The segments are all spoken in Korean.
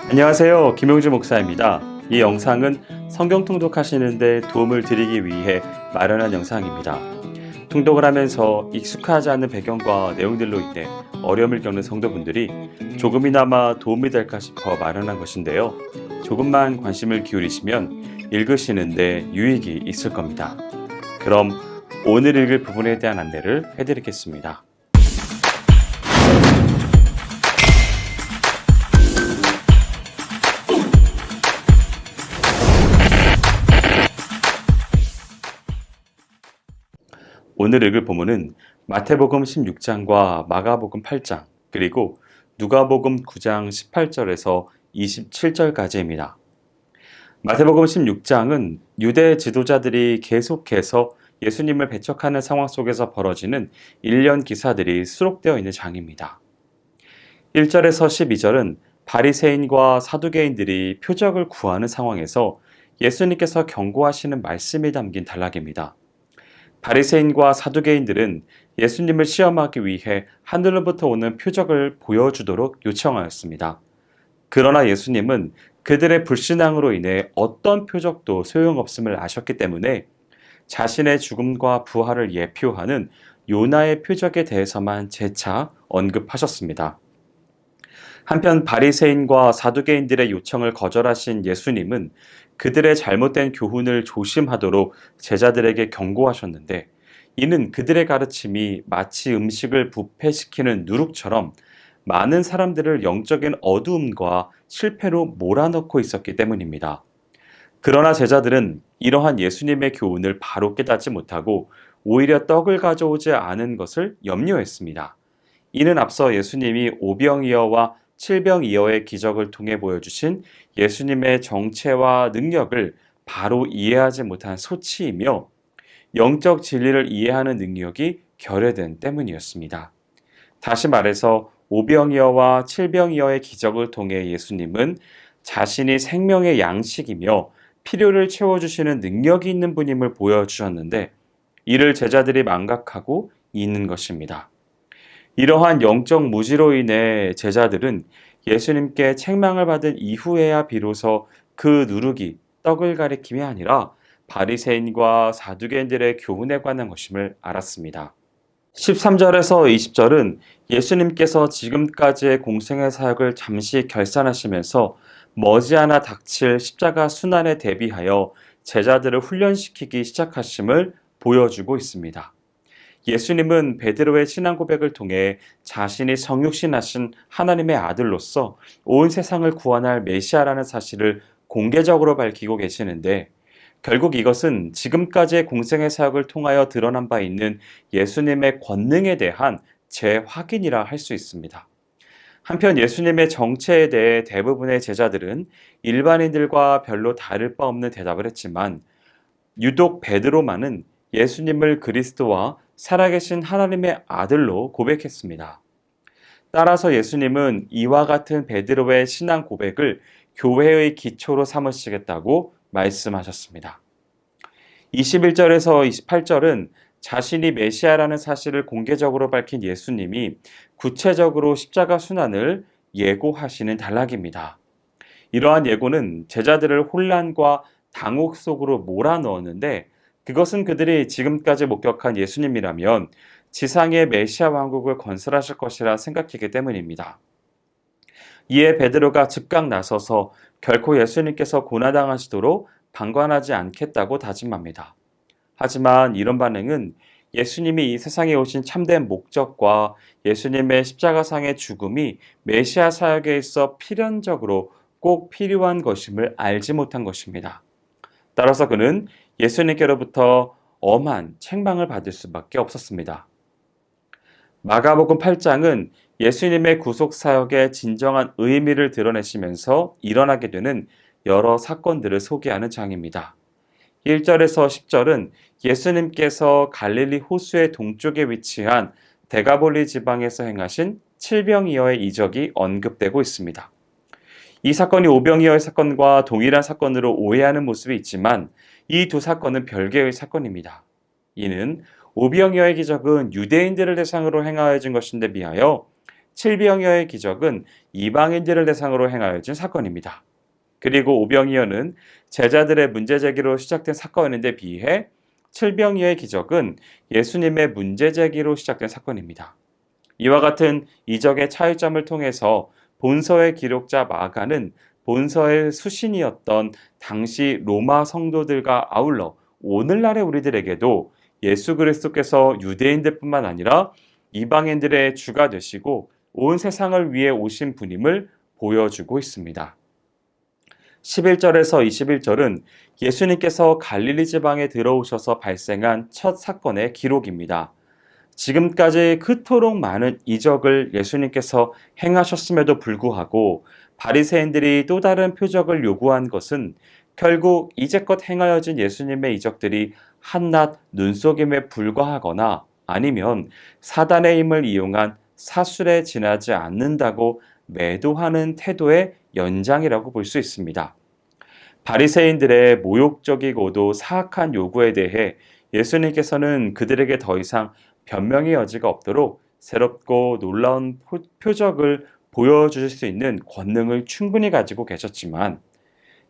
안녕하세요. 김용주 목사입니다. 이 영상은 성경 통독하시는 데 도움을 드리기 위해 마련한 영상입니다. 통독을 하면서 익숙하지 않은 배경과 내용들로 인해 어려움을 겪는 성도분들이 조금이나마 도움이 될까 싶어 마련한 것인데요. 조금만 관심을 기울이시면 읽으시는데 유익이 있을 겁니다. 그럼 오늘 읽을 부분에 대한 안내를 해드리겠습니다. 오늘 읽을 본문은 마태복음 16장과 마가복음 8장, 그리고 누가복음 9장 18절에서 27절까지입니다. 마태복음 16장은 유대 지도자들이 계속해서 예수님을 배척하는 상황 속에서 벌어지는 일련 기사들이 수록되어 있는 장입니다. 1절에서 12절은 바리새인과 사두개인들이 표적을 구하는 상황에서 예수님께서 경고하시는 말씀이 담긴 단락입니다. 바리새인과 사두개인들은 예수님을 시험하기 위해 하늘로부터 오는 표적을 보여주도록 요청하였습니다. 그러나 예수님은 그들의 불신앙으로 인해 어떤 표적도 소용없음을 아셨기 때문에 자신의 죽음과 부활을 예표하는 요나의 표적에 대해서만 재차 언급하셨습니다. 한편 바리새인과 사두개인들의 요청을 거절하신 예수님은 그들의 잘못된 교훈을 조심하도록 제자들에게 경고하셨는데, 이는 그들의 가르침이 마치 음식을 부패시키는 누룩처럼 많은 사람들을 영적인 어두움과 실패로 몰아넣고 있었기 때문입니다. 그러나 제자들은 이러한 예수님의 교훈을 바로 깨닫지 못하고 오히려 떡을 가져오지 않은 것을 염려했습니다. 이는 앞서 예수님이 오병이어와 칠병이어의 기적을 통해 보여주신 예수님의 정체와 능력을 바로 이해하지 못한 소치이며 영적 진리를 이해하는 능력이 결여된 때문이었습니다. 다시 말해서 오병이어와 칠병이어의 기적을 통해 예수님은 자신이 생명의 양식이며 필요를 채워주시는 능력이 있는 분임을 보여주셨는데, 이를 제자들이 망각하고 있는 것입니다. 이러한 영적 무지로 인해 제자들은 예수님께 책망을 받은 이후에야 비로소 그 누룩이 떡을 가리킴이 아니라 바리새인과 사두개인들의 교훈에 관한 것임을 알았습니다. 13절에서 20절은 예수님께서 지금까지의 공생의 사역을 잠시 결산하시면서 머지않아 닥칠 십자가 순환에 대비하여 제자들을 훈련시키기 시작하심을 보여주고 있습니다. 예수님은 베드로의 신앙 고백을 통해 자신이 성육신하신 하나님의 아들로서 온 세상을 구원할 메시아라는 사실을 공개적으로 밝히고 계시는데, 결국 이것은 지금까지의 공생의 사역을 통하여 드러난 바 있는 예수님의 권능에 대한 재확인이라 할 수 있습니다. 한편 예수님의 정체에 대해 대부분의 제자들은 일반인들과 별로 다를 바 없는 대답을 했지만, 유독 베드로만은 예수님을 그리스도와 살아계신 하나님의 아들로 고백했습니다. 따라서 예수님은 이와 같은 베드로의 신앙 고백을 교회의 기초로 삼으시겠다고 말씀하셨습니다. 21절에서 28절은 자신이 메시아라는 사실을 공개적으로 밝힌 예수님이 구체적으로 십자가 순환을 예고하시는 단락입니다. 이러한 예고는 제자들을 혼란과 당혹 속으로 몰아넣었는데, 그것은 그들이 지금까지 목격한 예수님이라면 지상의 메시아 왕국을 건설하실 것이라 생각했기 때문입니다. 이에 베드로가 즉각 나서서 결코 예수님께서 고난당하시도록 방관하지 않겠다고 다짐합니다. 하지만 이런 반응은 예수님이 이 세상에 오신 참된 목적과 예수님의 십자가상의 죽음이 메시아 사역에 있어 필연적으로 꼭 필요한 것임을 알지 못한 것입니다. 따라서 그는 예수님께로부터 엄한 책망을 받을 수밖에 없었습니다. 마가복음 8장은 예수님의 구속사역의 진정한 의미를 드러내시면서 일어나게 되는 여러 사건들을 소개하는 장입니다. 1절에서 10절은 예수님께서 갈릴리 호수의 동쪽에 위치한 데가볼리 지방에서 행하신 칠병이어의 이적이 언급되고 있습니다. 이 사건이 오병이어의 사건과 동일한 사건으로 오해하는 모습이 있지만 이 두 사건은 별개의 사건입니다. 이는 오병이어의 기적은 유대인들을 대상으로 행하여진 것인데 비하여 칠병이어의 기적은 이방인들을 대상으로 행하여진 사건입니다. 그리고 오병이어는 제자들의 문제 제기로 시작된 사건인데 비해 칠병이어의 기적은 예수님의 문제 제기로 시작된 사건입니다. 이와 같은 이적의 차이점을 통해서 본서의 기록자 마가는 본서의 수신이었던 당시 로마 성도들과 아울러 오늘날의 우리들에게도 예수 그리스도께서 유대인들뿐만 아니라 이방인들의 주가 되시고 온 세상을 위해 오신 분임을 보여주고 있습니다. 11절에서 21절은 예수님께서 갈릴리 지방에 들어오셔서 발생한 첫 사건의 기록입니다. 지금까지 그토록 많은 이적을 예수님께서 행하셨음에도 불구하고 바리새인들이 또 다른 표적을 요구한 것은 결국 이제껏 행하여진 예수님의 이적들이 한낱 눈속임에 불과하거나 아니면 사단의 힘을 이용한 사술에 지나지 않는다고 매도하는 태도의 연장이라고 볼 수 있습니다. 바리새인들의 모욕적이고도 사악한 요구에 대해 예수님께서는 그들에게 더 이상 변명의 여지가 없도록 새롭고 놀라운 표적을 보여주실 수 있는 권능을 충분히 가지고 계셨지만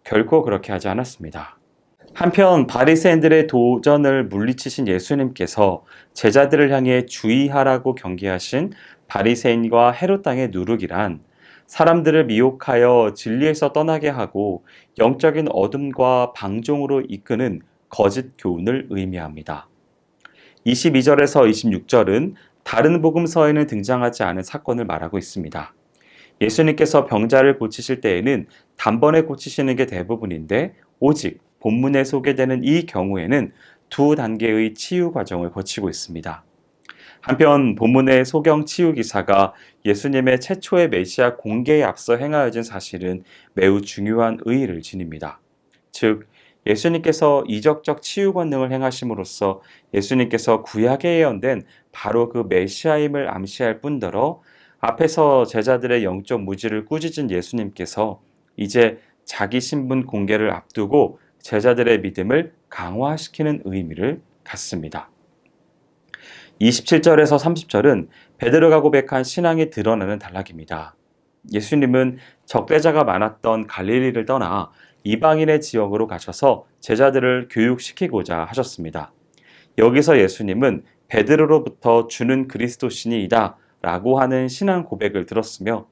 결코 그렇게 하지 않았습니다. 한편 바리새인들의 도전을 물리치신 예수님께서 제자들을 향해 주의하라고 경계하신 바리새인과 헤롯 당의 누룩이란 사람들을 미혹하여 진리에서 떠나게 하고 영적인 어둠과 방종으로 이끄는 거짓 교훈을 의미합니다. 22절에서 26절은 다른 복음서에는 등장하지 않은 사건을 말하고 있습니다. 예수님께서 병자를 고치실 때에는 단번에 고치시는 게 대부분인데 오직 본문에 소개되는 이 경우에는 두 단계의 치유 과정을 거치고 있습니다. 한편 본문의 소경 치유 기사가 예수님의 최초의 메시아 공개에 앞서 행하여진 사실은 매우 중요한 의의를 지닙니다. 즉 예수님께서 이적적 치유 권능을 행하심으로써 예수님께서 구약에 예언된 바로 그 메시아임을 암시할 뿐더러 앞에서 제자들의 영적 무지를 꾸짖은 예수님께서 이제 자기 신분 공개를 앞두고 제자들의 믿음을 강화시키는 의미를 갖습니다. 27절에서 30절은 베드로가 고백한 신앙이 드러나는 단락입니다. 예수님은 적대자가 많았던 갈릴리를 떠나 이방인의 지역으로 가셔서 제자들을 교육시키고자 하셨습니다. 여기서 예수님은 베드로로부터 주는 그리스도시니이다 라고 하는 신앙 고백을 들었으며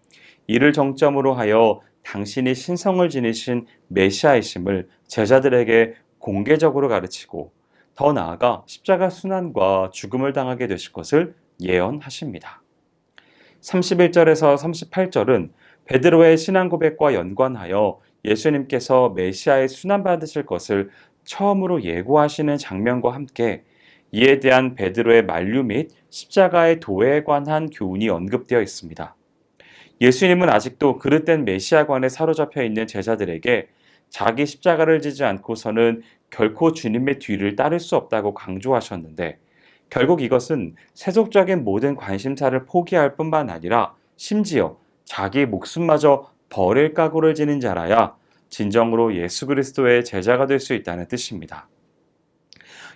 이를 정점으로 하여 당신이 신성을 지니신 메시아이심을 제자들에게 공개적으로 가르치고 더 나아가 십자가 순환과 죽음을 당하게 되실 것을 예언하십니다. 31절에서 38절은 베드로의 신앙 고백과 연관하여 예수님께서 메시아의 순환받으실 것을 처음으로 예고하시는 장면과 함께 이에 대한 베드로의 만류 및 십자가의 도에 관한 교훈이 언급되어 있습니다. 예수님은 아직도 그릇된 메시아관에 사로잡혀 있는 제자들에게 자기 십자가를 지지 않고서는 결코 주님의 뒤를 따를 수 없다고 강조하셨는데 결국 이것은 세속적인 모든 관심사를 포기할 뿐만 아니라 심지어 자기 목숨마저 버릴 각오를 지닌 자라야 진정으로 예수 그리스도의 제자가 될 수 있다는 뜻입니다.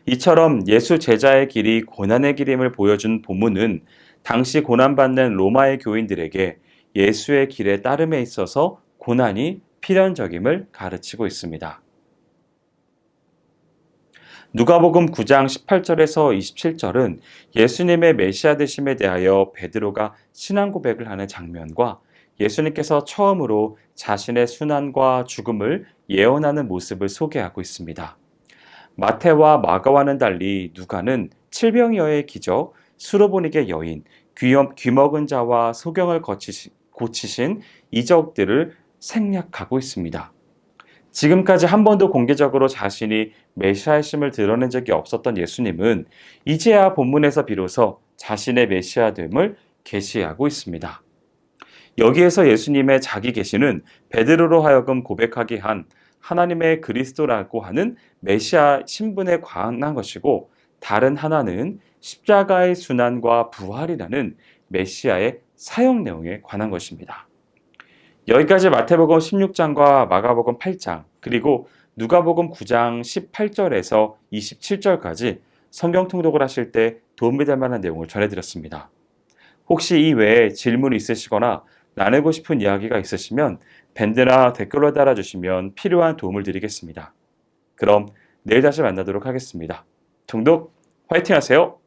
이처럼 예수 제자의 길이 고난의 길임을 보여준 본문은 당시 고난받는 로마의 교인들에게 예수의 길에 따름에 있어서 고난이 필연적임을 가르치고 있습니다. 누가복음 9장 18절에서 27절은 예수님의 메시아 되심에 대하여 베드로가 신앙 고백을 하는 장면과 예수님께서 처음으로 자신의 순환과 죽음을 예언하는 모습을 소개하고 있습니다. 마태와 마가와는 달리 누가는 칠병이어의 기적, 수로보닉의 여인, 귀먹은 자와 소경을 고치신 이적들을 생략하고 있습니다. 지금까지 한 번도 공개적으로 자신이 메시아이심을 드러낸 적이 없었던 예수님은 이제야 본문에서 비로소 자신의 메시아됨을 계시하고 있습니다. 여기에서 예수님의 자기 계시는 베드로로 하여금 고백하게 한 하나님의 그리스도라고 하는 메시아 신분에 관한 것이고 다른 하나는 십자가의 순환과 부활이라는 메시아의 사역 내용에 관한 것입니다. 여기까지 마태복음 16장과 마가복음 8장 그리고 누가복음 9장 18절에서 27절까지 성경 통독을 하실 때 도움이 될 만한 내용을 전해드렸습니다. 혹시 이 외에 질문이 있으시거나 나누고 싶은 이야기가 있으시면 밴드나 댓글로 달아주시면 필요한 도움을 드리겠습니다. 그럼 내일 다시 만나도록 하겠습니다. 통독 화이팅 하세요!